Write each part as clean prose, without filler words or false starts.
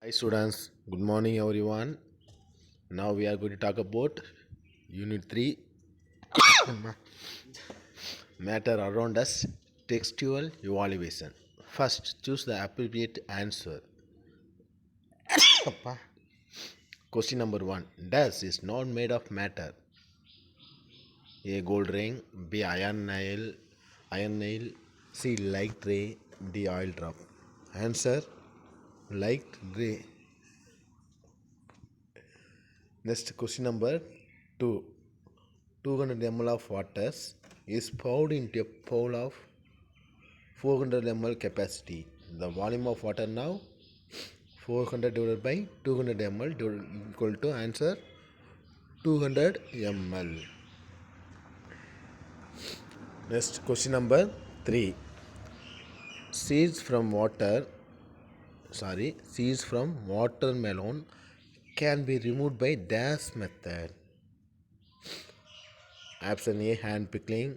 Hi students, good morning everyone. Now we are going to talk about Unit 3 Matter around us textual evaluation. First, choose the appropriate answer. Question number 1. Dust is not made of matter. A. Gold ring. B. Iron nail. C. Light ray. D. Oil drop. Answer light gray. Next question number 2. 200 ml of water is poured into a bowl of 400 ml capacity. The volume of water now 400 divided by 200 ml equal to answer 200 ml. Next question number 3. Seeds from seeds from watermelon can be removed by dash method. Option A, hand pickling.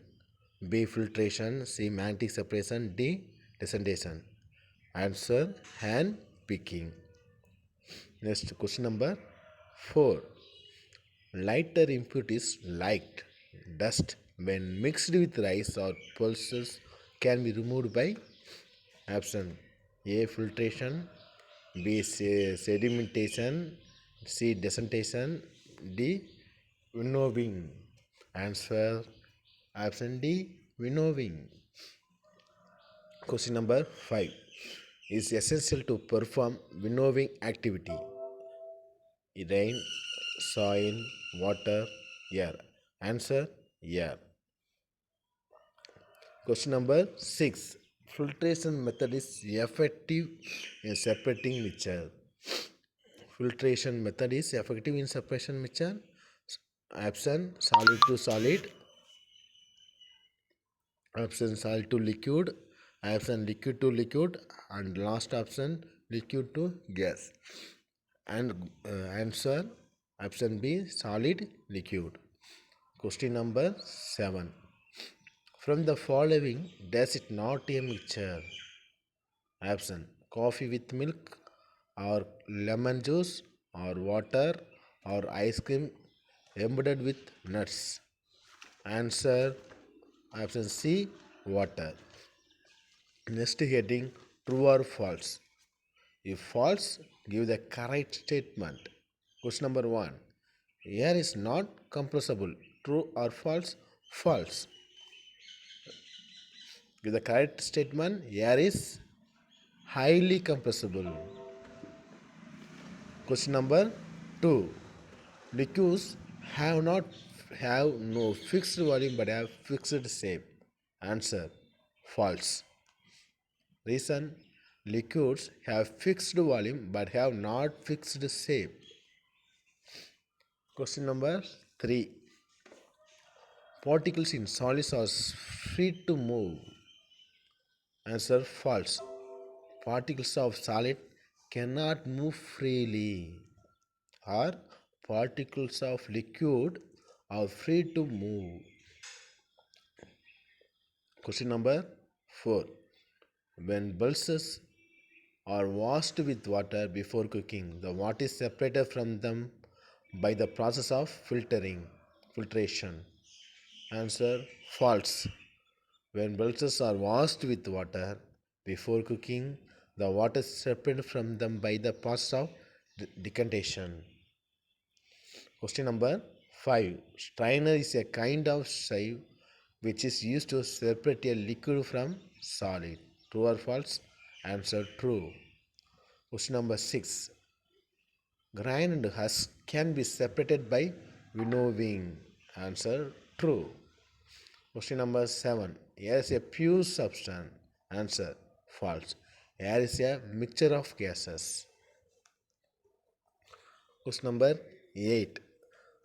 B, filtration. C, magnetic separation. D, descendation. Answer, hand picking. Next question number 4. Lighter impurities like dust when mixed with rice or pulses can be removed by option A, filtration. B, sedimentation. C, descendation. D, winnowing. Answer option D, winnowing. Question number 5 is essential to perform winnowing activity. Rain, soil, water, air. Answer air. Question number 6. Filtration method is effective in separating mixture. Filtration method is effective in separation mixture. Option solid to solid. Option solid to liquid. Option liquid to liquid. And last option liquid to gas. And answer option B, solid liquid. Question number 7. From the following, does it not a mixture? Option coffee with milk, or lemon juice, or water, or ice cream embedded with nuts. Answer option C, water. Next heading, true or false. If false, give the correct statement. Question number 1. Air is not compressible. True or false? False. Give the correct statement. Air is highly compressible. Question number 2. Liquids have no fixed volume but have fixed shape. Answer false. Reason, liquids have fixed volume but have not fixed shape. Question number 3. Particles in solids are free to move. Answer false. Particles of solid cannot move freely, or particles of liquid are free to move. Question number 4. When pulses are washed with water before cooking, the water is separated from them by the process of filtration. Answer false. When pulses are washed with water before cooking, the water is separated from them by the process of decantation. Question number 5. Strainer is a kind of sieve which is used to separate a liquid from solid. True or false? Answer true. Question number 6. Grain and husk can be separated by winnowing. Answer true. Question number 7. Air is a pure substance. Answer false. Air is a mixture of gases. Question number 8.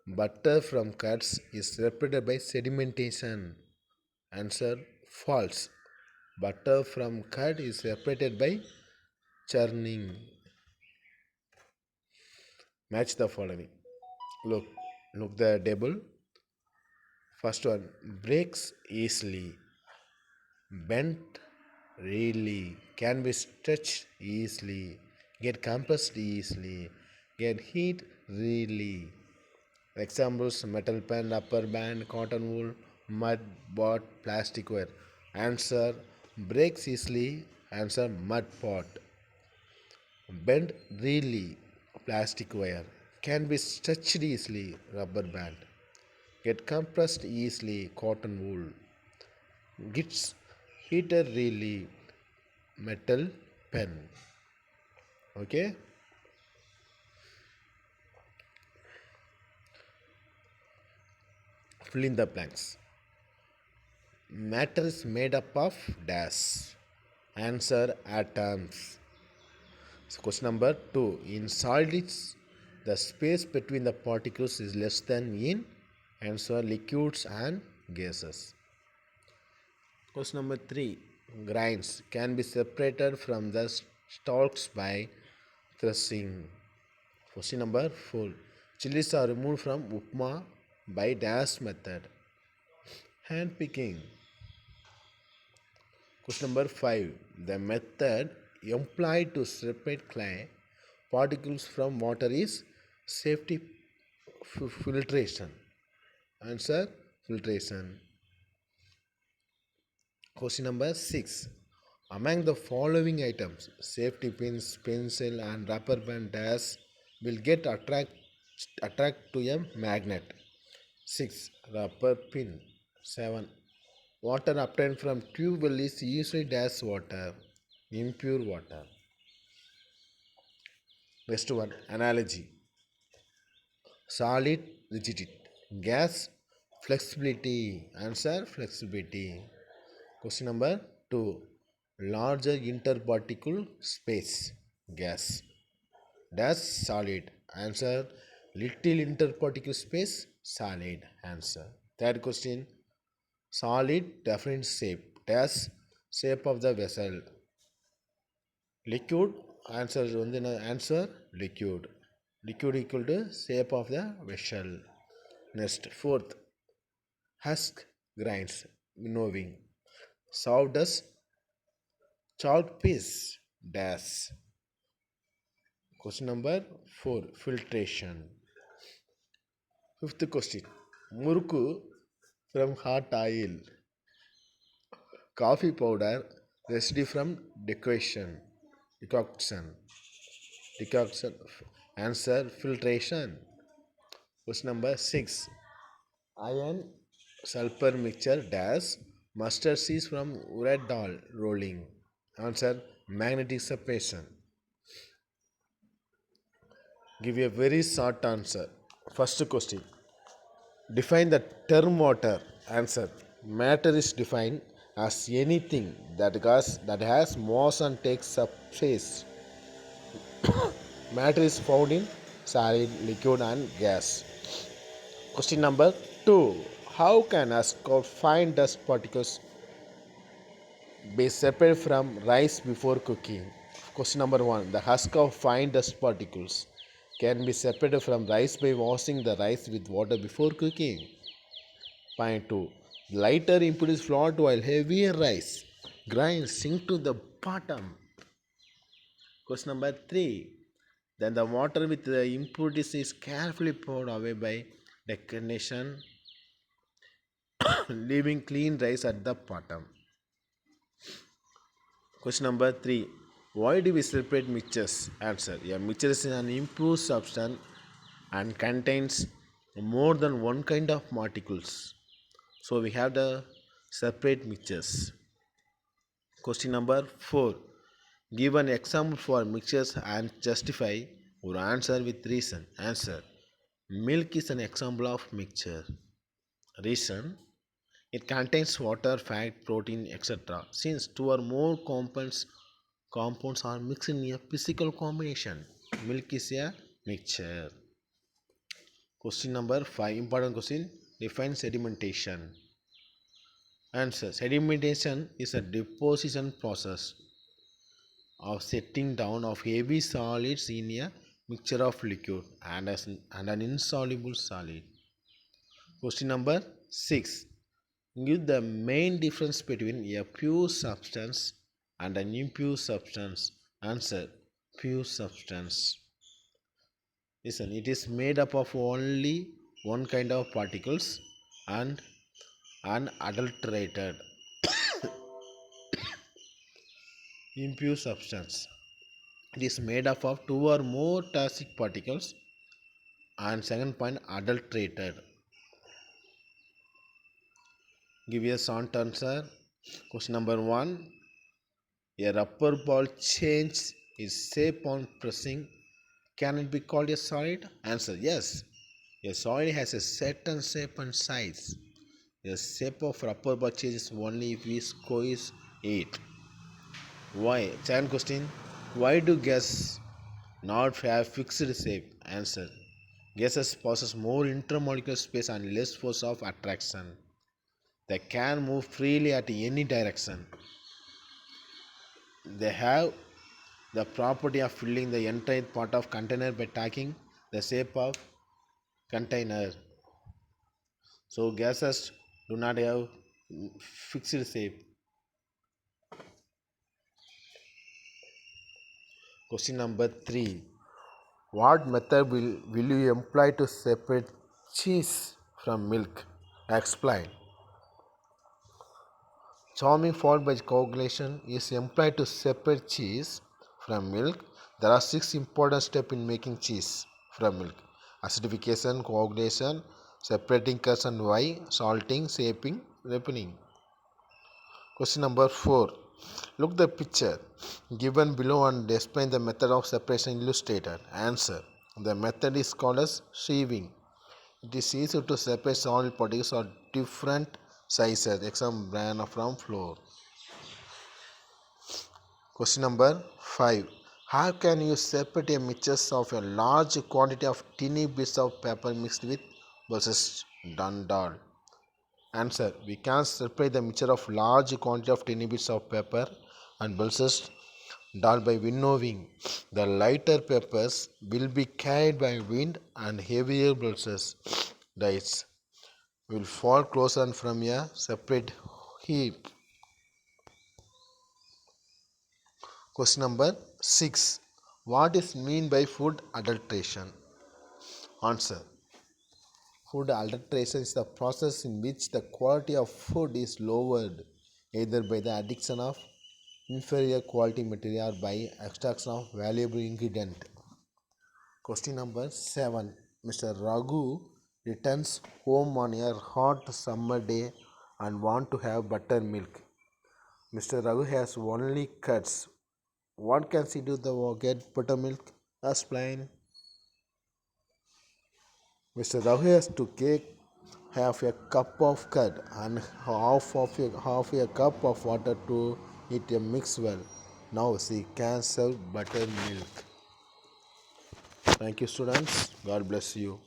Butter from curds is separated by sedimentation. Answer false. Butter from curd is separated by churning. Match the following. Look the table. First one, breaks easily, bent readily, can be stretched easily, get compressed easily, get heat readily. Examples: metal pen, rubber band, cotton wool, mud, board, plastic wire. Answer: breaks easily. Answer: mud pot. Bend readily, plastic wire. Can be stretched easily, rubber band. Get compressed easily, cotton wool. Gets heated really, metal pen. Okay. Fill in the blanks. Matter is made up of dash. Answer: atoms. So question number 2. In solids, the space between the particles is less than in answer liquids and gases. Question number 3. Grains can be separated from the stalks by threshing. Question number 4. Chilies are removed from upma by dash method. Hand picking. Question number 5. The method employed to separate clay particles from water is safety filtration. Answer: filtration. Question number 6. Among the following items, safety pins, pencil, and rubber band dash will get attract to a magnet. 6. Rubber pin. 7. Water obtained from tube well is usually dash water, impure water. Next one, analogy. Solid rigidity, gas flexibility. Answer: flexibility. Question number 2. Larger interparticle space, gas. Dash solid. Answer: little interparticle space, solid. Answer. Third question. Solid definite shape. Dash shape of the vessel. Liquid. Answer liquid. Liquid equal to shape of the vessel. Next, fourth, husk grinds, winnowing. Sawdust, chalk piece, dash. Question number 4, filtration. Fifth question, murku from hot oil, coffee powder, residue from decoction. Decoction. Answer: filtration. Question number 6, iron sulfur mixture dash mustard seeds from Uradal rolling. Answer: magnetic separation. Give a very short answer. First question. Define the term water. Answer: matter is defined as anything that has mass and takes surface. Matter is found in solid, liquid, and gas. Question number 2. How can a fine dust particles be separated from rice before cooking? Question number 1. The husk of fine dust particles can be separated from rice by washing the rice with water before cooking. Point 2. Lighter impurities float while heavier rice grains sink to the bottom. Question number 3. Then the water with the impurities is carefully poured away by decantation, leaving clean rice at the bottom. Question number 3. Why do we separate mixtures? Answer. A mixture is an impure substance and contains more than one kind of particles. So we have the separate mixtures. Question number 4. Give an example for mixtures and justify your answer with reason. Answer. Milk is an example of mixture. Reason. It contains water, fat, protein, etc. Since two or more compounds are mixed in a physical combination, milk is a mixture. Question number 5. Important question. Define sedimentation. Answer. Sedimentation is a deposition process of setting down of heavy solids in a mixture of liquid and an insoluble solid. Question number 6. Give the main difference between a pure substance and an impure substance. Answer. pure substance. Listen, it is made up of only one kind of particles and unadulterated impure substance. It is made up of two or more toxic particles and second point adulterated. Give you a short answer. Question number 1. A rubber ball changes its shape on pressing. Can it be called a solid? Answer yes. A solid has a certain shape and size. The shape of rubber ball changes only if we squeeze it. Why? Second question. Why do gases not have fixed shape? Answer. Gases possess more intermolecular space and less force of attraction. They can move freely at any direction. They have the property of filling the entire part of container by taking the shape of container. So gases do not have fixed shape. Question number 3. What method will you employ to separate cheese from milk? Explain. Charming followed by coagulation is employed to separate cheese from milk. There are 6 important steps in making cheese from milk: acidification, coagulation, separating curds and whey, salting, shaping, ripening. Question number 4. Look the picture given below and explain the method of separation illustrated. Answer. The method is called as sieving. It is easy to separate solid particles of different sizes, example bran from flour. Question number 5. How can you separate a mixture of a large quantity of tiny bits of paper mixed with versus dal? Answer. We can separate the mixture of large quantity of tiny bits of paper and versus dal by winnowing. The lighter papers will be carried by wind and heavier pulses dice will fall closer from a separate heap. Question number 6. What is mean by food adulteration? Answer. Food adulteration is the process in which the quality of food is lowered either by the addition of inferior quality material or by extraction of valuable ingredient. Question number 7. Mr. Raghu returns home on a hot summer day and want to have buttermilk. Mr. Raghu has only curds. What can she do to get buttermilk? Explain. Mr. Raghu has to take half a cup of curd and half a cup of water to it mix well. Now she can serve buttermilk. Thank you, students. God bless you.